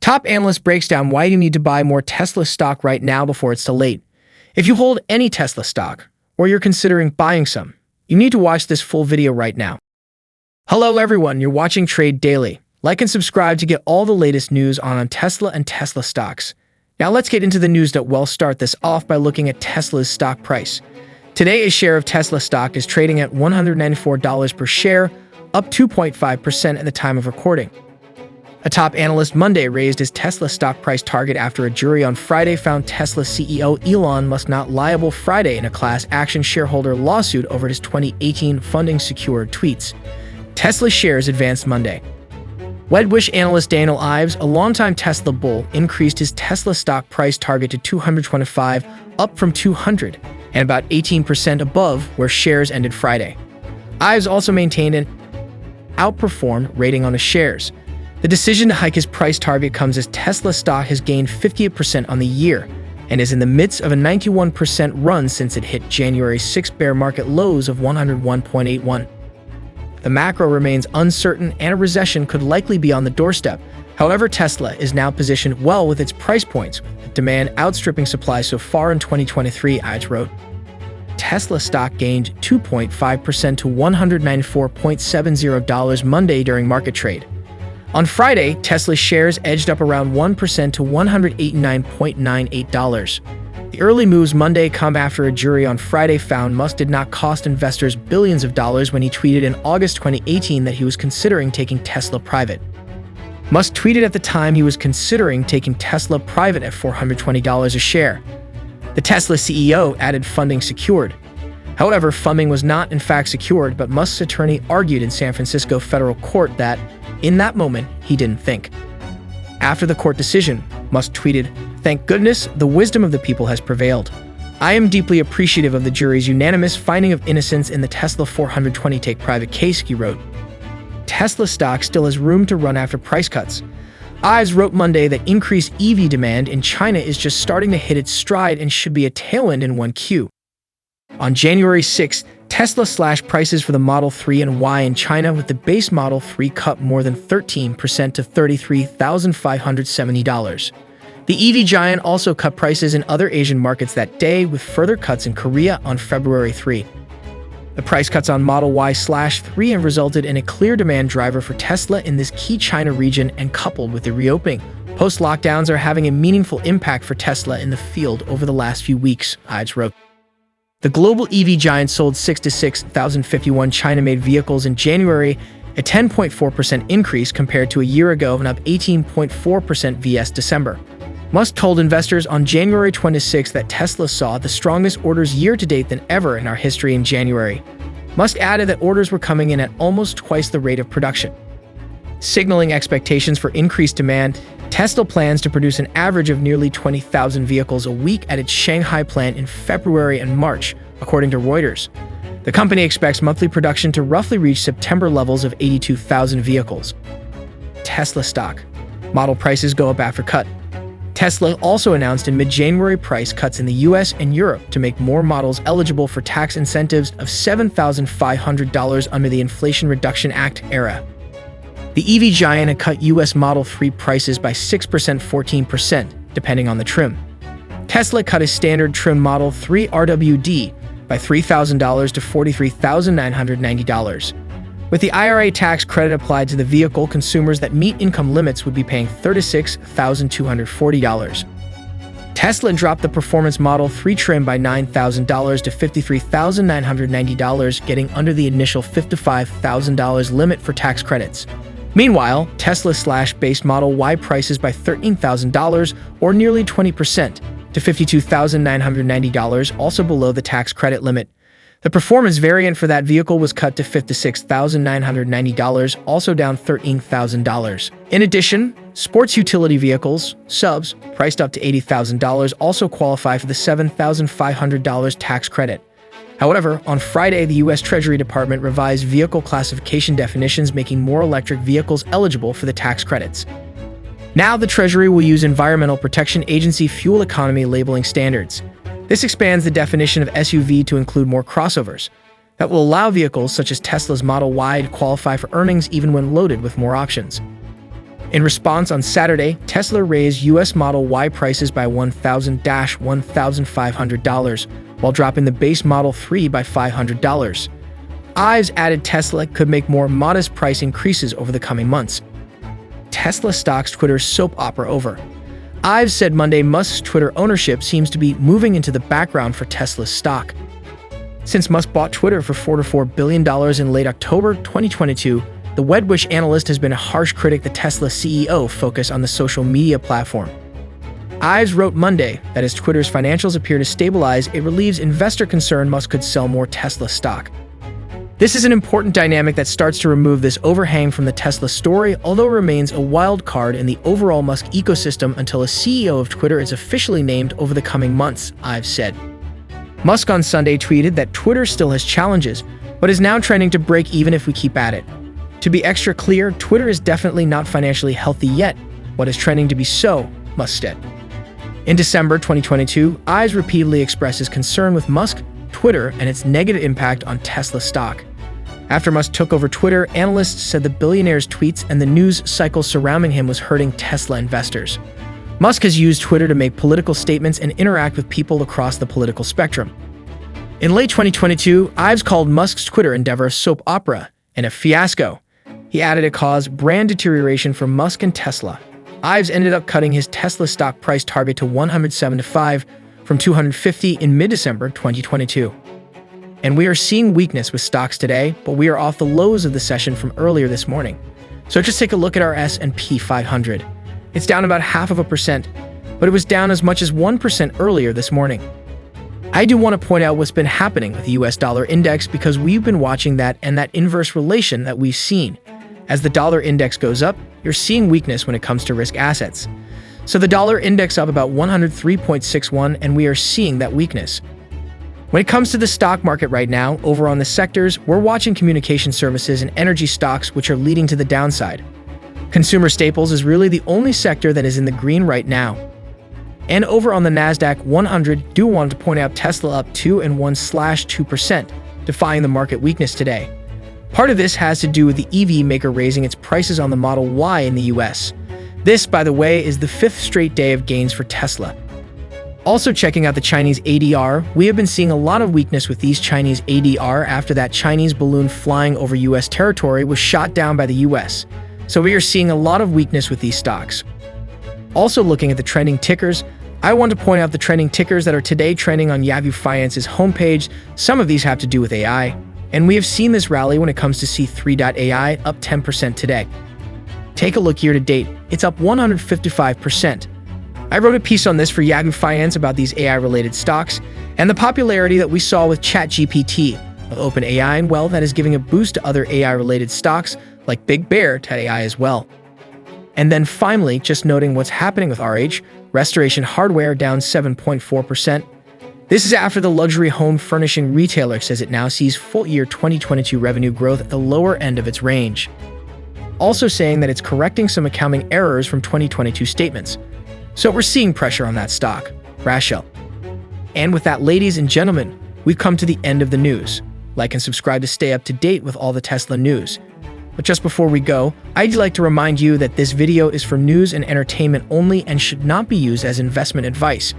Top Analyst breaks down why you need to buy more Tesla stock right now before it's too late. If you hold any Tesla stock, or you're considering buying some, you need to watch this full video right now. Hello everyone, you're watching Trade Daily. Like and subscribe to get all the latest news on Tesla and Tesla stocks. Now let's get into the news. We'll start this off by looking at Tesla's stock price. Today, a share of Tesla stock is trading at $194 per share, up 2.5% at the time of recording. A top analyst Monday raised his Tesla stock price target after a jury on Friday found Tesla CEO Elon Musk not liable Friday in a class action shareholder lawsuit over his 2018 funding-secured tweets. Tesla shares advanced Monday. Wedbush analyst Daniel Ives, a longtime Tesla bull, increased his Tesla stock price target to $225, up from $200, and about 18% above where shares ended Friday. Ives also maintained an outperformed rating on his shares. The decision to hike his price target comes as Tesla stock has gained 58% on the year and is in the midst of a 91% run since it hit January 6 bear market lows of 101.81. The macro remains uncertain and a recession could likely be on the doorstep. However, Tesla is now positioned well with its price points, with demand outstripping supply so far in 2023, Ives wrote. Tesla stock gained 2.5% to $194.70 Monday during market trade. On Friday, Tesla shares edged up around 1% to $189.98. The early moves Monday come after a jury on Friday found Musk did not cost investors billions of dollars when he tweeted in August 2018 that he was considering taking Tesla private. Musk tweeted at the time he was considering taking Tesla private at $420 a share. The Tesla CEO added funding secured. However, funding was not in fact secured, but Musk's attorney argued in San Francisco federal court that, in that moment, he didn't think. After the court decision, Musk tweeted, "Thank goodness, the wisdom of the people has prevailed. I am deeply appreciative of the jury's unanimous finding of innocence in the Tesla 420 take private case," he wrote. Tesla stock still has room to run after price cuts. Ives wrote Monday that increased EV demand in China is just starting to hit its stride and should be a tailwind in 1Q. On January 6, Tesla slashed prices for the Model 3 and Y in China, with the base Model 3 cut more than 13% to $33,570. The EV giant also cut prices in other Asian markets that day, with further cuts in Korea on February 3. The price cuts on Model Y/3 have resulted in a clear demand driver for Tesla in this key China region, and coupled with the reopening, post-lockdowns are having a meaningful impact for Tesla in the field over the last few weeks, Ives wrote. The global EV giant sold 66,051 China-made vehicles in January, a 10.4% increase compared to a year ago and up 18.4% vs December. Musk told investors on January 26 that Tesla saw the strongest orders year-to-date than ever in our history in January. Musk added that orders were coming in at almost twice the rate of production. Signaling expectations for increased demand, Tesla plans to produce an average of nearly 20,000 vehicles a week at its Shanghai plant in February and March, according to Reuters. The company expects monthly production to roughly reach September levels of 82,000 vehicles. Tesla stock. Model prices go up after cut. Tesla also announced in mid-January price cuts in the US and Europe to make more models eligible for tax incentives of $7,500 under the Inflation Reduction Act era. The EV giant had cut US Model 3 prices by 6%, 14%, depending on the trim. Tesla cut its standard trim Model 3 RWD by $3,000 to $43,990. With the IRA tax credit applied to the vehicle, consumers that meet income limits would be paying $36,240. Tesla dropped the performance Model 3 trim by $9,000 to $53,990, getting under the initial $55,000 limit for tax credits. Meanwhile, Tesla/based Model Y prices by $13,000, or nearly 20%, to $52,990, also below the tax credit limit. The performance variant for that vehicle was cut to $56,990, also down $13,000. In addition, sports utility vehicles, subs, priced up to $80,000, also qualify for the $7,500 tax credit. However, on Friday, the U.S. Treasury Department revised vehicle classification definitions, making more electric vehicles eligible for the tax credits. Now the Treasury will use Environmental Protection Agency fuel economy labeling standards. This expands the definition of SUV to include more crossovers. That will allow vehicles such as Tesla's Model Y to qualify for earnings even when loaded with more options. In response, on Saturday, Tesla raised US Model Y prices by $1,000–$1,500, while dropping the base Model 3 by $500. Ives added Tesla could make more modest price increases over the coming months. Tesla stocks Twitter's soap opera over. Ives said Monday Musk's Twitter ownership seems to be moving into the background for Tesla's stock. Since Musk bought Twitter for $44 billion in late October 2022, the Wedbush analyst has been a harsh critic of the Tesla CEO focus on the social media platform. Ives wrote Monday that as Twitter's financials appear to stabilize, it relieves investor concern Musk could sell more Tesla stock. This is an important dynamic that starts to remove this overhang from the Tesla story, although remains a wild card in the overall Musk ecosystem until a CEO of Twitter is officially named over the coming months, Ives said. Musk on Sunday tweeted that Twitter still has challenges, but is now trending to break even if we keep at it. To be extra clear, Twitter is definitely not financially healthy yet, but is trending to be so, Musk said. In December 2022, Ives repeatedly expressed his concern with Musk, Twitter, and its negative impact on Tesla stock. After Musk took over Twitter, analysts said the billionaire's tweets and the news cycle surrounding him was hurting Tesla investors. Musk has used Twitter to make political statements and interact with people across the political spectrum. In late 2022, Ives called Musk's Twitter endeavor a soap opera and a fiasco. He added it caused brand deterioration for Musk and Tesla. Ives ended up cutting his Tesla stock price target to $175 from $250 in mid-December 2022. And we are seeing weakness with stocks today, but we are off the lows of the session from earlier this morning. So just take a look at our S&P 500. It's down about 0.5%, but it was down as much as 1% earlier this morning. I do want to point out what's been happening with the US dollar index because we've been watching that and that inverse relation that we've seen. As the dollar index goes up, you're seeing weakness when it comes to risk assets. So the dollar index up about 103.61, and we are seeing that weakness. When it comes to the stock market right now, over on the sectors, we're watching communication services and energy stocks, which are leading to the downside. Consumer staples is really the only sector that is in the green right now. And over on the NASDAQ 100, do want to point out Tesla up 2.1/2%, defying the market weakness today. Part of this has to do with the EV maker raising its prices on the Model Y in the US. This, by the way, is the 5th straight day of gains for Tesla. Also checking out the Chinese ADR, we have been seeing a lot of weakness with these Chinese ADR after that Chinese balloon flying over US territory was shot down by the US. So we are seeing a lot of weakness with these stocks. Also looking at the trending tickers, I want to point out the trending tickers that are today trending on Yahoo Finance's homepage. Some of these have to do with AI. And we have seen this rally when it comes to C3.ai, up 10% today. Take a look year to date, it's up 155%. I wrote a piece on this for Yahoo Finance about these AI-related stocks and the popularity that we saw with ChatGPT of OpenAI, and well, that is giving a boost to other AI-related stocks like Big Bear.ai as well. And then finally, just noting what's happening with RH, Restoration Hardware down 7.4%. This is after the luxury home furnishing retailer says it now sees full year 2022 revenue growth at the lower end of its range. Also saying that it's correcting some accounting errors from 2022 statements. So we're seeing pressure on that stock, Rachel. And with that, ladies and gentlemen, we've come to the end of the news. Like and subscribe to stay up to date with all the Tesla news. But just before we go, I'd like to remind you that this video is for news and entertainment only and should not be used as investment advice.